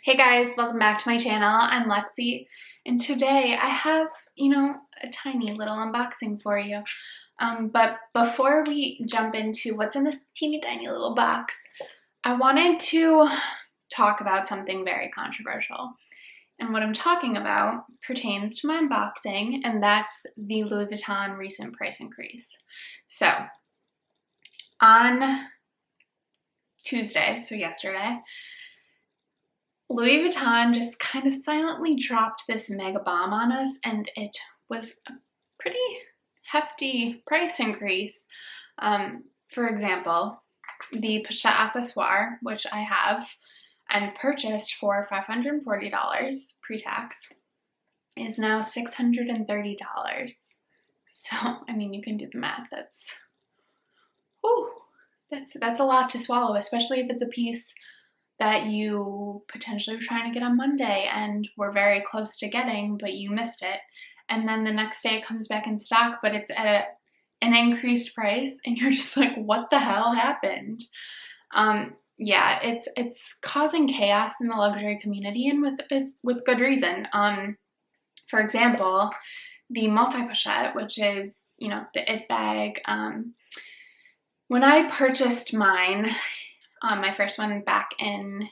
Hey guys, welcome back to my channel. I'm Lexi, and today I have, a tiny little unboxing for you. But before we jump into what's in this teeny tiny little box, I wanted to talk about something very controversial. And what I'm talking about pertains to my unboxing, and that's the Louis Vuitton recent price increase. So, on Tuesday, so yesterday, Louis Vuitton just kind of silently dropped this mega bomb on us, and it was a pretty hefty price increase. For example, the Pochette Accessoire, which I have and purchased for $540 pre-tax, is now $630. So, I mean, you can do the math. That's a lot to swallow, especially if it's a piece that you potentially were trying to get on Monday and were very close to getting, but you missed it. And then the next day it comes back in stock, but it's at an increased price, and you're just like, what the hell happened? Yeah, it's causing chaos in the luxury community, and with good reason. For example, the multi-pochette, which is, the it bag. When I purchased mine, my first one back in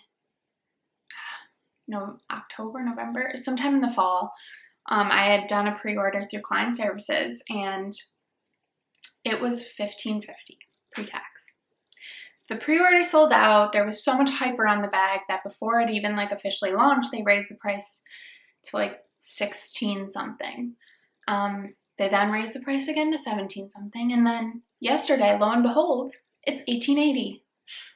October, November, sometime in the fall, I had done a pre-order through client services, and it was $15.50 pre-tax. The pre-order sold out. There was so much hype around the bag that before it even officially launched, they raised the price to 16 something. They then raised the price again to 17 something, and then yesterday, lo and behold, it's $18.80.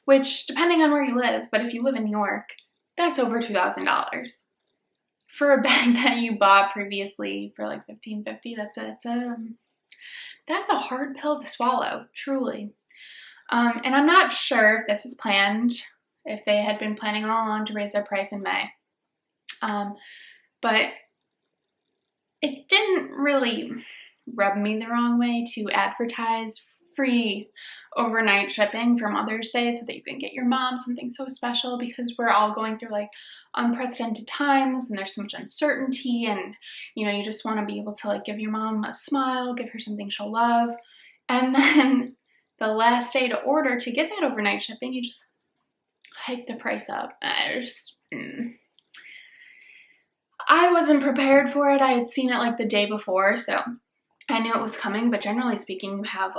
Which, depending on where you live, but if you live in New York, that's over $2,000. For a bag that you bought previously for $15.50, that's a hard pill to swallow, truly. And I'm not sure if this is planned, if they had been planning all along to raise their price in May. But it didn't really rub me the wrong way to advertise free overnight shipping for Mother's Day so that you can get your mom something so special, because we're all going through unprecedented times and there's so much uncertainty, and you just want to be able to give your mom a smile, give her something she'll love. And then the last day to order to get that overnight shipping, you just hike the price up. I wasn't prepared for it. I had seen it the day before, so I knew it was coming, but generally speaking, you have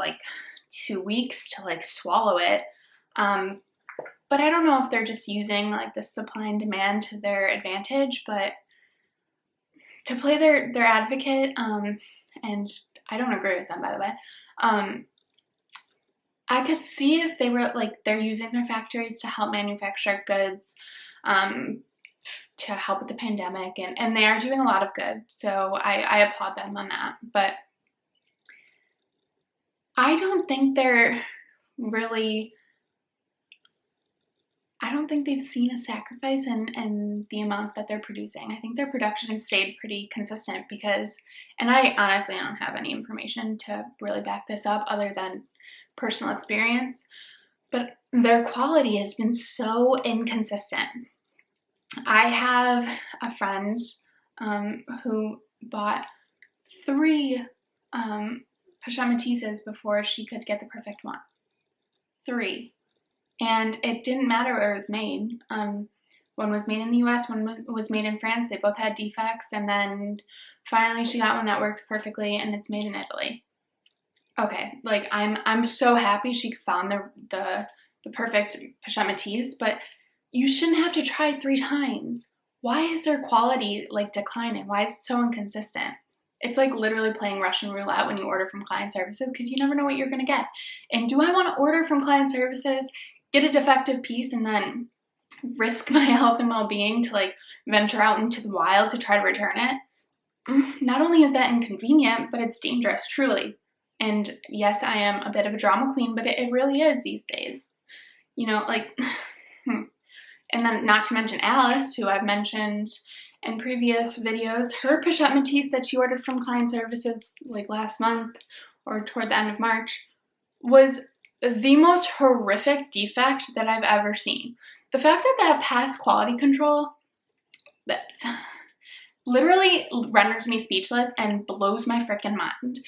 2 weeks to swallow it. But I don't know if they're just using the supply and demand to their advantage, but to play their advocate, and I don't agree with them, by the way. I could see if they were they're using their factories to help manufacture goods, to help with the pandemic, and they are doing a lot of good. So I applaud them on that, but I don't think they've seen a sacrifice in the amount that they're producing. I think their production has stayed pretty consistent and I honestly don't have any information to really back this up other than personal experience, but their quality has been so inconsistent. I have a friend who bought 3 Pochette Matisses before she could get the perfect one. 3. And it didn't matter where it was made. One was made in the US, one was made in France. They both had defects, and then finally she got one that works perfectly, and it's made in Italy. Okay, I'm so happy she found the perfect Pochette Matisse, but you shouldn't have to try 3 times. Why is their quality declining? Why is it so inconsistent? It's literally playing Russian roulette when you order from client services, because you never know what you're going to get. And do I want to order from client services, get a defective piece, and then risk my health and well-being to venture out into the wild to try to return it? Not only is that inconvenient, but it's dangerous, truly. And yes, I am a bit of a drama queen, but it really is these days. And then not to mention Alice, who I've mentioned in previous videos, her Pochette Matisse that she ordered from client services last month or toward the end of March was the most horrific defect that I've ever seen. The fact that that passed quality control that literally renders me speechless and blows my freaking mind.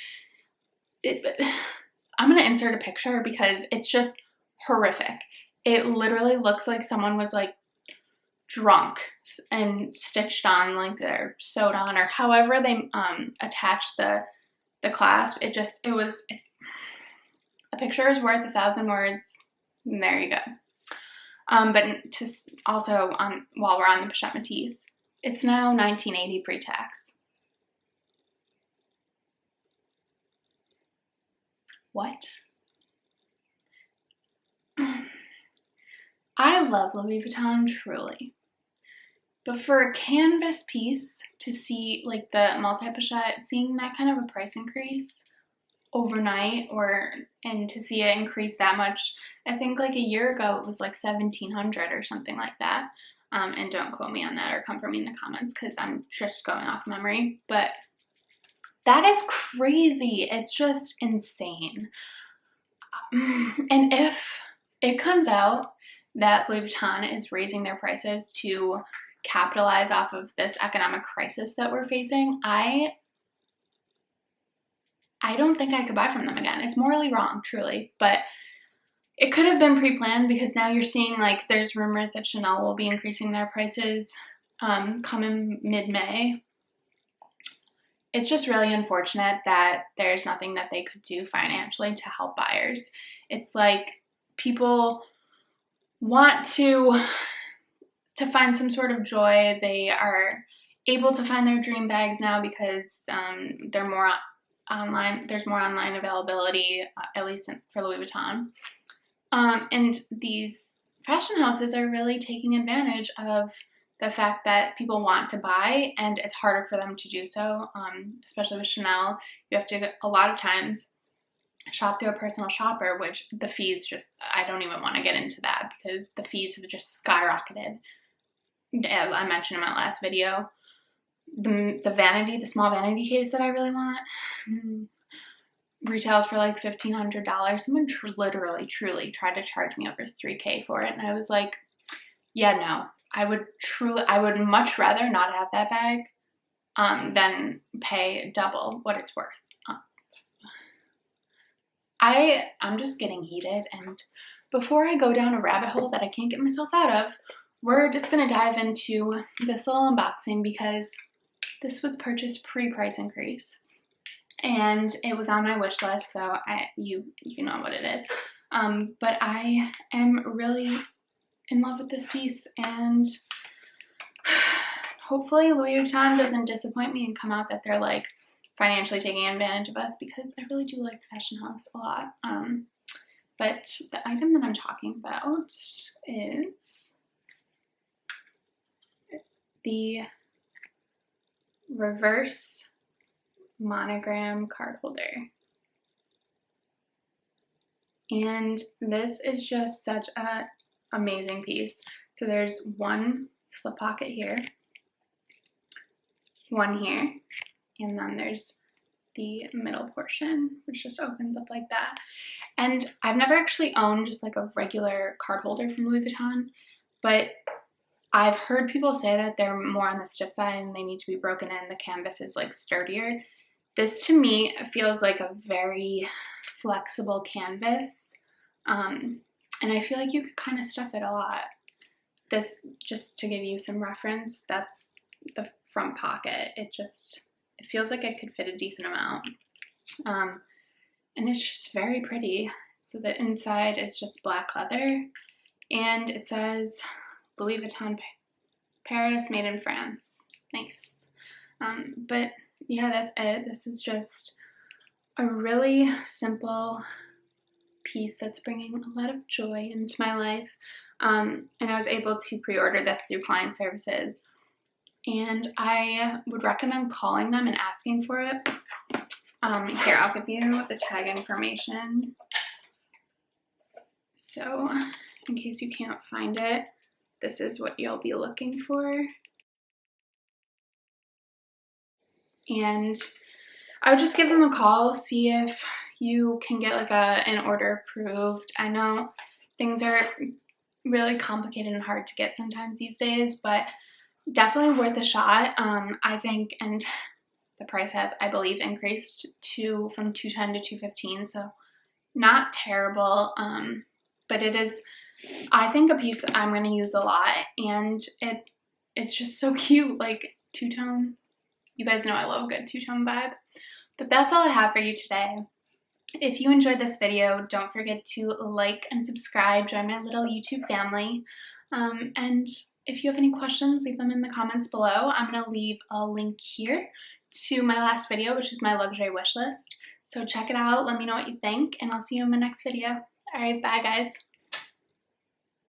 I'm gonna insert a picture because it's just horrific. It literally looks like someone was like drunk and stitched on, like they're sewed on, or however they attach the clasp. A picture is worth 1,000 words. There you go. But to also while we're on the Pachette Métis, it's now $19.80 pre-tax. What? I love Louis Vuitton, truly. But for a canvas piece to see, like the multi-pochette, seeing that kind of a price increase overnight, and to see it increase that much, I think like a year ago it was like $1,700 or something like that. And don't quote me on that or come for me in the comments because I'm just going off memory. But that is crazy. It's just insane. And if it comes out that Louis Vuitton is raising their prices to capitalize off of this economic crisis that we're facing, I don't think I could buy from them again. It's morally wrong, truly, but it could have been pre-planned because now you're seeing like there's rumors that Chanel will be increasing their prices coming mid-May. It's just really unfortunate that there's nothing that they could do financially to help buyers. It's like people want to find some sort of joy. They are able to find their dream bags now because they're more online. There's more online availability, at least for Louis Vuitton. And these fashion houses are really taking advantage of the fact that people want to buy and it's harder for them to do so, especially with Chanel. You have to, a lot of times, shop through a personal shopper, which the fees just, I don't even want to get into that because the fees have just skyrocketed. I mentioned in my last video, the small vanity case that I really want, retails for like $1,500. Someone literally, truly tried to charge me over $3,000 for it. And I was like, yeah, no, I would much rather not have that bag than pay double what it's worth. I'm just getting heated, and before I go down a rabbit hole that I can't get myself out of, we're just going to dive into this little unboxing because this was purchased pre-price increase, and it was on my wish list, so you know what it is. But I am really in love with this piece, and hopefully Louis Vuitton doesn't disappoint me and come out that they're like financially taking advantage of us, because I really do like Fashion House a lot. But the item that I'm talking about is the reverse monogram card holder. And this is just such an amazing piece. So there's one slip pocket here, one here, and then there's the middle portion, which just opens up like that. And I've never actually owned just like a regular card holder from Louis Vuitton, but I've heard people say that they're more on the stiff side and they need to be broken in. The canvas is like sturdier. This to me feels like a very flexible canvas. And I feel like you could kind of stuff it a lot. This, just to give you some reference, that's the front pocket. It feels like it could fit a decent amount. And it's just very pretty. So the inside is just black leather, and it says Louis Vuitton Paris, made in France. Nice. But yeah, that's it. This is just a really simple piece that's bringing a lot of joy into my life. And I was able to pre-order this through client services. And I would recommend calling them and asking for it. Here, I'll give you the tag information. So, in case you can't find it, this is what you'll be looking for. And I would just give them a call, see if you can get like an order approved. I know things are really complicated and hard to get sometimes these days, but definitely worth a shot. I think, and the price has, I believe, increased to from 210 to 215, so not terrible. But it is, I think, a piece I'm going to use a lot, and it's just so cute, like two-tone. You guys know I love a good two-tone vibe. But that's all I have for you today. If you enjoyed this video, don't forget to like and subscribe, join my little YouTube family. And if you have any questions, leave them in the comments below. I'm going to leave a link here to my last video, which is my luxury wish list. So check it out, let me know what you think, and I'll see you in my next video. Alright, bye guys.